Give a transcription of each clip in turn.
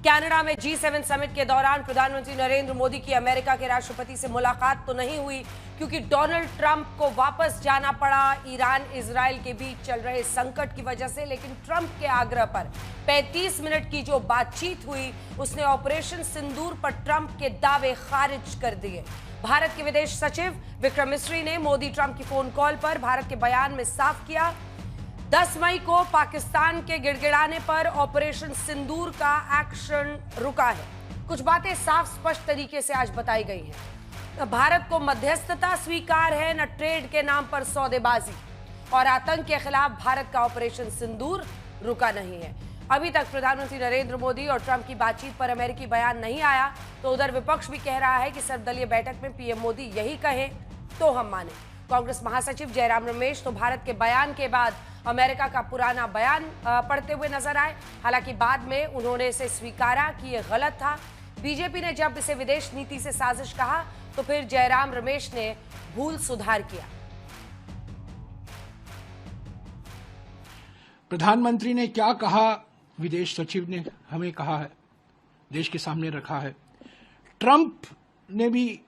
Canada में G7 summit के दौरान प्रधानमंत्री नरेंद्र मोदी की अमेरिका के राष्ट्रपति से मुलाकात तो नहीं हुई, क्योंकि डोनाल्ड ट्रंप को वापस जाना पड़ा ईरान इजराइल के बीच चल रहे संकट की वजह से। लेकिन ट्रंप के आग्रह पर 35 मिनट की जो बातचीत हुई, उसने ऑपरेशन सिंदूर पर ट्रंप के दावे खारिज कर दिए। भारत के विदेश सचिव विक्रम मिस्री ने मोदी ट्रंप की फोन कॉल पर भारत के बयान में साफ किया, 10 मई को पाकिस्तान के गिड़गिड़ाने पर ऑपरेशन सिंदूर का एक्शन रुका है। कुछ बातें साफ स्पष्ट तरीके से आज बताई गई हैं। भारत को मध्यस्थता स्वीकार है, न ट्रेड के नाम पर सौदेबाजी, और आतंक के खिलाफ भारत का ऑपरेशन सिंदूर रुका नहीं है। अभी तक प्रधानमंत्री नरेंद्र मोदी और ट्रंप की बातचीत पर अमेरिकी बयान नहीं आया, तो उधर विपक्ष भी कह रहा है कि सर्वदलीय बैठक में पीएम मोदी यही कहे तो हम माने। कांग्रेस महासचिव जयराम रमेश तो भारत के बयान के बाद अमेरिका का पुराना बयान पढ़ते हुए नजर आए। हालांकि बाद में उन्होंने इसे स्वीकारा कि यह गलत था। बीजेपी ने जब इसे विदेश नीति से साजिश कहा, तो फिर जयराम रमेश ने भूल सुधार किया। प्रधानमंत्री ने क्या कहा, विदेश सचिव ने हमें कहा है, देश के सामने रखा है। ट्रंप ने भी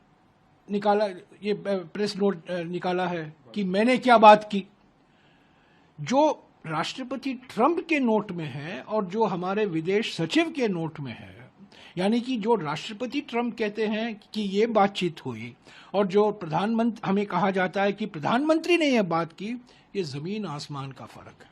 निकाला, ये प्रेस नोट निकाला है कि मैंने क्या बात की। जो राष्ट्रपति ट्रंप के नोट में है और जो हमारे विदेश सचिव के नोट में है, यानी कि जो राष्ट्रपति ट्रंप कहते हैं कि ये बातचीत हुई और जो प्रधानमंत्री हमें कहा जाता है कि प्रधानमंत्री ने यह बात की, ये जमीन आसमान का फर्क है।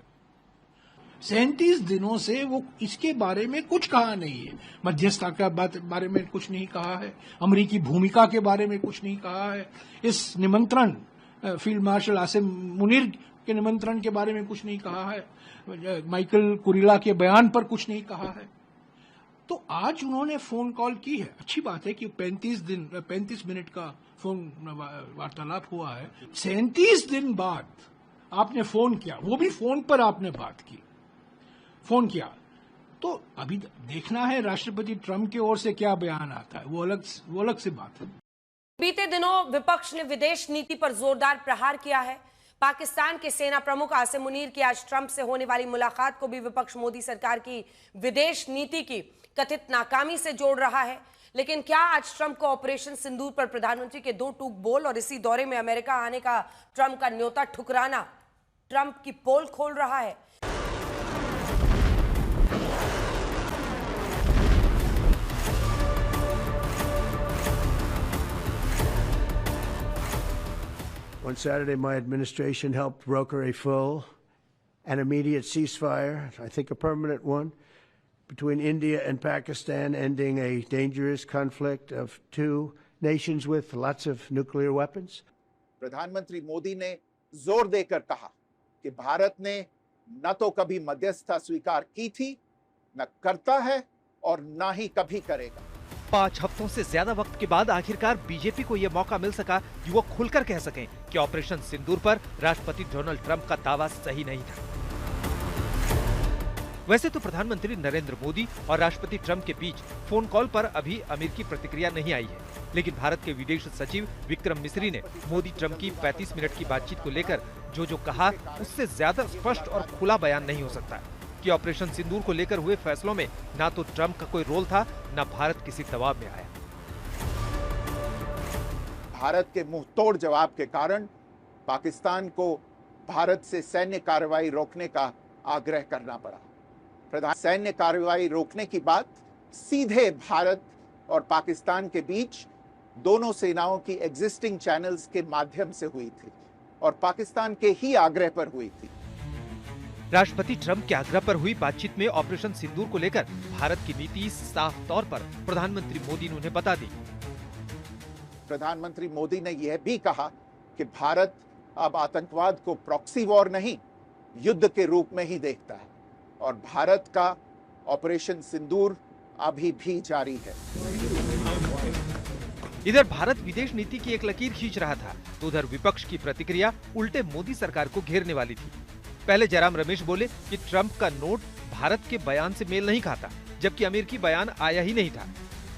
37 दिनों से वो इसके बारे में कुछ कहा नहीं है। मध्यस्थता के बारे में कुछ नहीं कहा है, अमेरिकी भूमिका के बारे में कुछ नहीं कहा है, इस निमंत्रण फील्ड मार्शल आसिम मुनीर के निमंत्रण के बारे में कुछ नहीं कहा है, माइकल कुरिला के बयान पर कुछ नहीं कहा है। तो आज उन्होंने फोन कॉल की है, अच्छी बात है कि 35 मिनट का फोन वार्तालाप हुआ है। 37 दिन बाद आपने फोन किया, वो भी फोन पर आपने बात की, फोन किया। तो अभी देखना है राष्ट्रपति ट्रंप की ओर से क्या बयान आता है, वो अलग से बात है। बीते दिनों विपक्ष ने विदेश नीति पर जोरदार प्रहार किया है। पाकिस्तान के सेना प्रमुख आसिम मुनीर की आज ट्रंप से होने वाली मुलाकात को भी विपक्ष मोदी सरकार की विदेश नीति की कथित नाकामी से जोड़ रहा है। लेकिन क्या आज ट्रंप को ऑपरेशन सिंदूर पर प्रधानमंत्री के 2 टूक बोल और इसी दौरे में अमेरिका आने का ट्रंप का न्योता ठुकराना ट्रंप की पोल खोल रहा है? On Saturday, my administration helped broker a full and immediate ceasefire, I think a permanent one, between India and Pakistan, ending a dangerous conflict of 2 nations with lots of nuclear weapons. प्रधानमंत्री मोदी ने जोर देकर कहा कि भारत ने न तो कभी मध्यस्थता स्वीकार की थी, न करता है और न ही कभी करेगा। 5 हफ्तों से ज्यादा वक्त के बाद आखिरकार बीजेपी को यह मौका मिल सका कि वो खुलकर कह सकें कि ऑपरेशन सिंदूर पर राष्ट्रपति डोनाल्ड ट्रंप का दावा सही नहीं था। वैसे तो प्रधानमंत्री नरेंद्र मोदी और राष्ट्रपति ट्रंप के बीच फोन कॉल पर अभी अमेरिकी प्रतिक्रिया नहीं आई है, लेकिन भारत के विदेश सचिव विक्रम मिस्री ने मोदी ट्रंप की 35 मिनट की बातचीत को लेकर जो कहा, उससे ज्यादा स्पष्ट और खुला बयान नहीं हो सकता कि ऑपरेशन सिंदूर को लेकर हुए फैसलों में ना तो ट्रंप का कोई रोल था, ना भारत किसी दबाव में आया। भारत के मुंहतोड़ जवाब के कारण पाकिस्तान को भारत से सैन्य कार्रवाई रोकने का आग्रह करना पड़ा। सैन्य कार्रवाई रोकने की बात सीधे भारत और पाकिस्तान के बीच दोनों सेनाओं की एग्जिस्टिंग चैनल्स के माध्यम से हुई थी और पाकिस्तान के ही आग्रह पर हुई थी। राष्ट्रपति ट्रंप के आग्रह पर हुई बातचीत में ऑपरेशन सिंदूर को लेकर भारत की नीति साफ तौर पर प्रधानमंत्री मोदी ने उन्हें बता दी। प्रधानमंत्री मोदी ने यह भी कहा कि भारत अब आतंकवाद को प्रॉक्सी वॉर नहीं, युद्ध के रूप में ही देखता है और भारत का ऑपरेशन सिंदूर अभी भी जारी है। इधर भारत विदेश नीति की एक लकीर खींच रहा था, तो उधर विपक्ष की प्रतिक्रिया उल्टे मोदी सरकार को घेरने वाली थी। पहले जयराम रमेश बोले कि ट्रंप का नोट भारत के बयान से मेल नहीं खाता, जबकि अमेरिकी बयान आया ही नहीं था।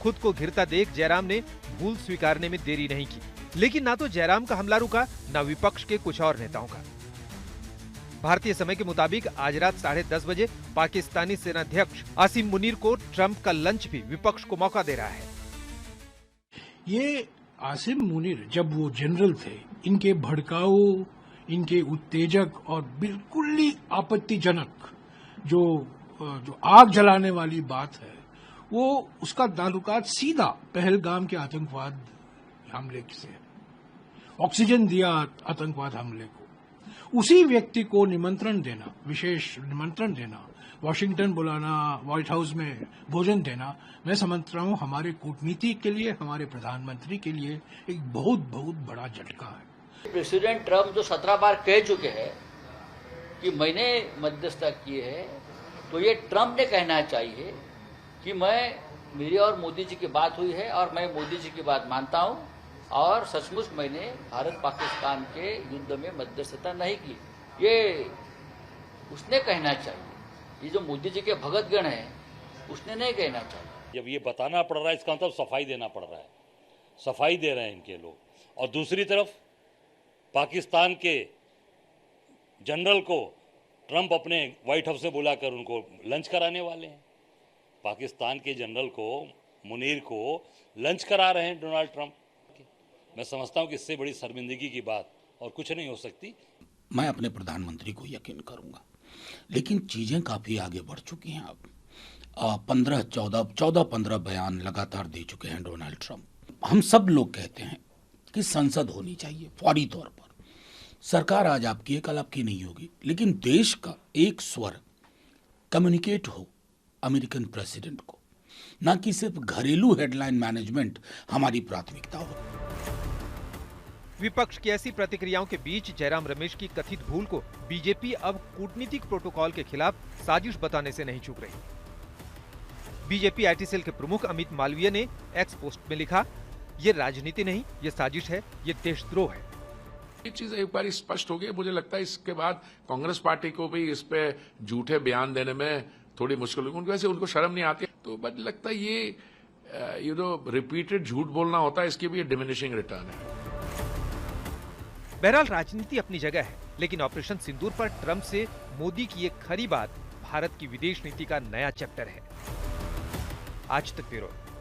खुद को घिरता देख जयराम ने भूल स्वीकारने में देरी नहीं की, लेकिन ना तो जयराम का हमला रुका, ना विपक्ष के कुछ और नेताओं का। भारतीय समय के मुताबिक आज रात 10:30 बजे पाकिस्तानी सेनाध्यक्ष आसिम मुनीर को ट्रंप का लंच भी विपक्ष को मौका दे रहा है। ये आसिम मुनीर जब वो जनरल थे, इनके भड़काऊ, इनके उत्तेजक और बिल्कुल ही आपत्तिजनक जो आग जलाने वाली बात है, वो उसका ताल्लुकात सीधा पहलगाम के आतंकवाद हमले से है। ऑक्सीजन दिया आतंकवाद हमले को, उसी व्यक्ति को निमंत्रण देना, विशेष निमंत्रण देना, वॉशिंगटन बुलाना, व्हाइट हाउस में भोजन देना, मैं समझता हूं हमारे कूटनीति के लिए, हमारे प्रधानमंत्री के लिए एक बहुत बहुत बड़ा झटका है। प्रेसिडेंट ट्रम्प जो 17 बार कह चुके हैं कि मैंने मध्यस्थता की है, तो ये ट्रम्प ने कहना चाहिए कि मेरी और मोदी जी की बात हुई है और मैं मोदी जी की बात मानता हूं और सचमुच मैंने भारत पाकिस्तान के युद्ध में मध्यस्थता नहीं की, ये उसने कहना चाहिए। ये जो मोदी जी के भगतगण हैं, उसने नहीं कहना चाहिए। जब ये बताना पड़ रहा है, इसका मतलब सफाई देना पड़ रहा है, सफाई दे रहे हैं इनके लोग। और दूसरी तरफ पाकिस्तान के जनरल को ट्रंप अपने व्हाइट हाउस से बुलाकर उनको लंच कराने वाले हैं। पाकिस्तान के जनरल को, मुनीर को लंच करा रहे हैं डोनाल्ड ट्रंप। मैं समझता हूं कि इससे बड़ी शर्मिंदगी की बात और कुछ नहीं हो सकती। मैं अपने प्रधानमंत्री को यकीन करूंगा, लेकिन चीजें काफी आगे बढ़ चुकी हैं। अब 14-15 बयान लगातार दे चुके हैं डोनाल्ड ट्रंप। हम सब लोग कहते हैं कि संसद होनी चाहिए फौरी तौर पर। सरकार आज आपकी है, कल आपकी नहीं होगी, लेकिन देश का एक स्वर कम्युनिकेट हो अमेरिकन प्रेसिडेंट को, ना कि सिर्फ घरेलू हेडलाइन मैनेजमेंट हमारी प्राथमिकता हो। विपक्ष की ऐसी प्रतिक्रियाओं के बीच जयराम रमेश की कथित भूल को बीजेपी अब कूटनीतिक प्रोटोकॉल के खिलाफ साजिश बताने से नहीं चूक रही। बीजेपी आईटी सेल के प्रमुख अमित मालवीय ने एक्स पोस्ट में लिखा, ये राजनीति नहीं, ये साजिश है, ये देशद्रोह है। ये चीज एक बार स्पष्ट हो गई। मुझे लगता है इसके बाद कांग्रेस पार्टी को भी इस पे झूठे बयान देने में थोड़ी मुश्किल होगी। वैसे उनको शर्म नहीं आती, तो बट लगता है ये जो रिपीटेड झूठ बोलना होता है, इसकी भी डिमिनिशिंग रिटर्न है। बहरहाल राजनीति अपनी जगह है, लेकिन ऑपरेशन सिंदूर पर ट्रंप से मोदी की एक खरी बात भारत की विदेश नीति का नया चैप्टर है। आज तक ब्यूरो।